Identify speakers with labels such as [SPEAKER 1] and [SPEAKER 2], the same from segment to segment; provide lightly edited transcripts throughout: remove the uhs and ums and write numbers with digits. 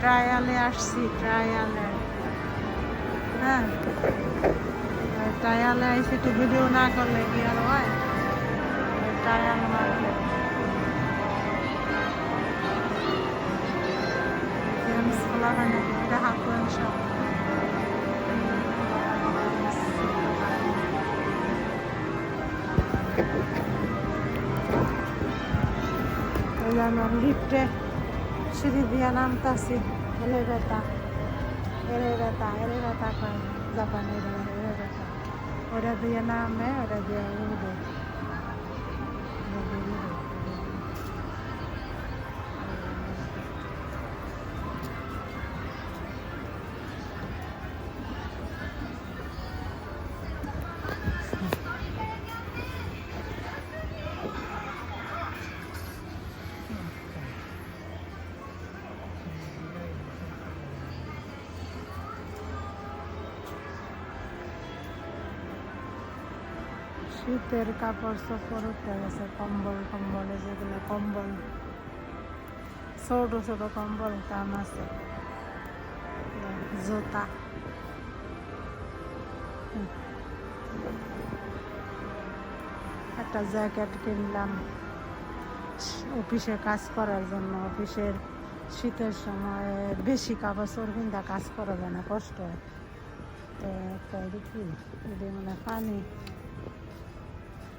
[SPEAKER 1] ট্রায়ালে আসছি, ট্রায়ালে। হ্যাঁ, ট্রায়ালে এসে একটু ভিডিও না করলে কি আর হয়? ট্রায়াল মার্কেট জেমস খোলা হয় নাকি? এটা হাকুয়ান শপ। ওই আমার লিফটে সিঁড়ি দিয়া নামতাছি। এলে ব্যথা কয় জাপানি এলে ব্যথা। ওটা দিয়ে নামে, ওটা দিয়ে উঠে। শীতের কাপড় চোপড় উঠে গেছে, কম্বল কম্বলে যেগুলো কম্বল, ছোট ছোট কম্বল দাম আছে। জুতা একটা জ্যাকেট কিনলাম অফিসে কাজ করার জন্য। অফিসের শীতের সময় বেশি কাপড় চোপড় কিনতে কাজ করা যায় না, কষ্ট হয়। তো একটা কি এটা মানে পানি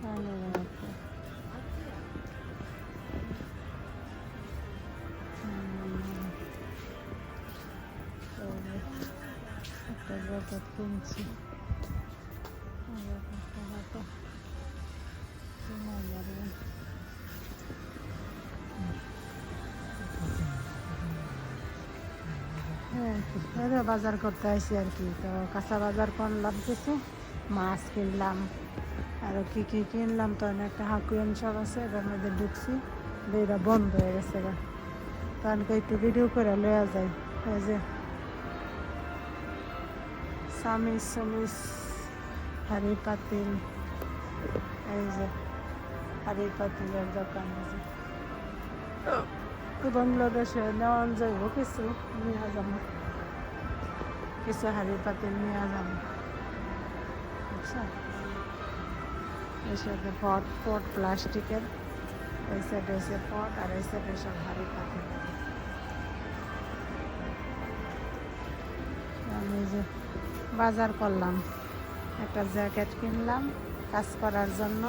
[SPEAKER 1] পানি একটা জ্যাকেট কিনছি। বাজার করতে আসি আর কি। তো কাঁচা বাজার করলাম কিছু, মাছ কিনলাম, আর কি কি কিনলাম। তো একটা হাকুয়ান শপ আছে, এটার মধ্যে ঢুকছি, এটা বন্ধ হয়ে গেছে। তখন একটু ভিডিও করে লওয়া যায়। এই যে চামিচ চামিচ, হাঁড়ি পাতিল, এই যে হাঁড়ি পাতিলের দোকান আছে। বাংলাদেশে নেওয়া যাইব কিছু, নিয়ে যাবো কিছু হাঁড়ি পাতিল নিয়ে যাবো, বুঝছো? এই সাথে পট প্লাস্টিকের, এই সাইডে এসে পট, আর এই সাইডে সব হাঁড়ি পাতিল। আমি যে বাজার করলাম, একটা জ্যাকেট কিনলাম কাজ করার জন্য,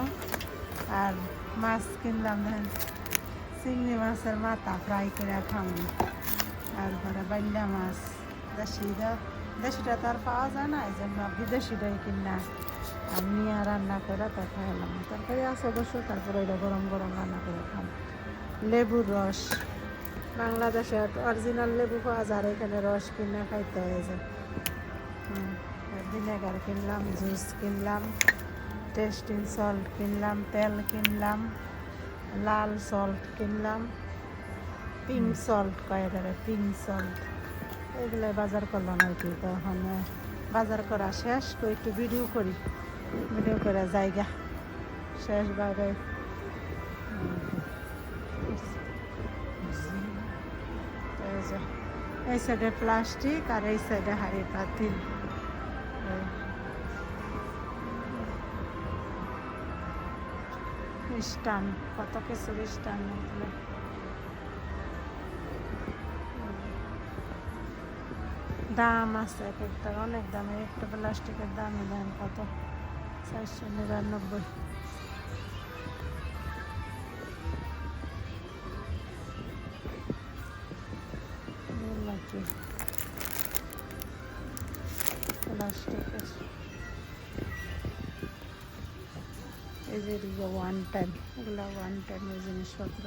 [SPEAKER 1] আর মাছ কিনলাম, চিংড়ি মাছের মাথা ফ্রাই করে খাবো, তারপরে বাল্লা মাছ। দেশিটা তো আর পাওয়া যায় না, এই জন্য বিদেশিটাই কিনা আর নিয়ে রান্না করে তো খাইলাম। তারপরে আছে অবশ্য, তারপরে ওইটা গরম গরম রান্না করে খাম। লেবুর রস, বাংলাদেশে অরিজিনাল লেবু পাওয়া যায়, এখানে রস কিনে খাইতে হয়ে যায়। ভিনেগার কিনলাম, জুস কিনলাম, টেস্টিং সল্ট কিনলাম, তেল কিনলাম, লাল সল্ট কিনলাম, পিঙ্ক সল্ট কয়েকটারে, পিঙ্ক সল্ট, এগুলো বাজার করলাম আর কি। তখন বাজার করা শেষ করে একটু ভিডিও করি, ভিডিও করে জায়গা শেষ বাইরে। এই সাইডে প্লাস্টিক, আর এই সাইডে হাঁড়ি পাতিল। স্ট্যান্ড, কত কিছু স্ট্যান্ড, দাম আছে এক একটা, অনেক দাম। একটা প্লাস্টিকের দামই দেন কত, 499। প্লাস্টিকের এই যে ওয়ান টাইম, এগুলো ওয়ান টাইমের জিনিসপত্র।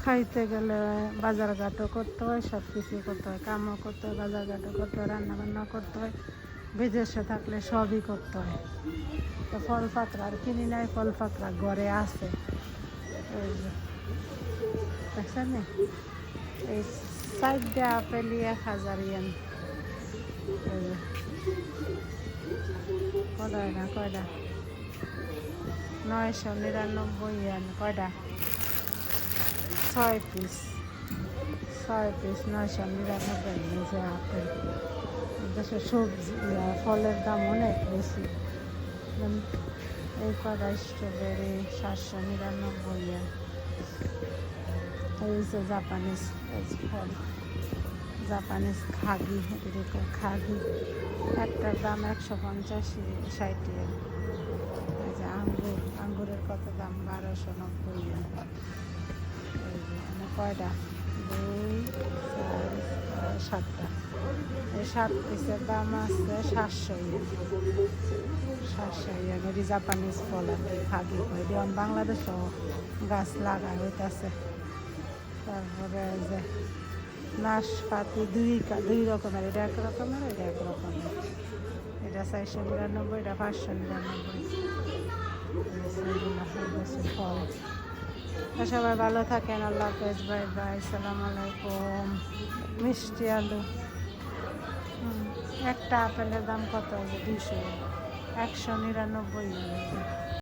[SPEAKER 1] খাইতে গেলে বাজারঘাটও করতে হয়, সব কিছুই করতে হয়, কামও করতে হয়, বাজারঘাটও করতে হয়, রান্নাবান্না করতে হয়। বিদেশে থাকলে সবই করতে হয়। তো ফল পাকড়া আর কিনি নাই, ফল পাকড়া ঘরে আছে। দেখছেন এই সাইডে আপেলই 1000 ইয়েন, কয়টা না কয়টা 999 yen কয়টা 6 পিস 999 যে আপেল দেশের সবজি ফলের দাম অনেক বেশি এই কয়টা স্ট্রবেরি 799 yen এই যে জাপানিজ ফল জাপানিজ খাগি এরকম খাগি একটার দাম 150-60 yen এই যে আঙ্গুরের কত দাম 1290 yen এই যে কয়টা 2 4 5 7টা এই 7 পিসের দাম আছে 700 yen 700 yen এটি জাপানিজ ফল আর কি খাগি এটি বাংলাদেশও গাছ লাগায় হইতেছে তারপরে যে নাশপাতি দুই রকমের এটা এক রকমের এটা এক রকমের এটা 499 এটা 599 ফল সবাই ভালো থাকেন আল্লাহ হাফেজ বাই বাই আসসালামু আলাইকুম মিষ্টি আলু একটা আপেলের দাম কত 200 199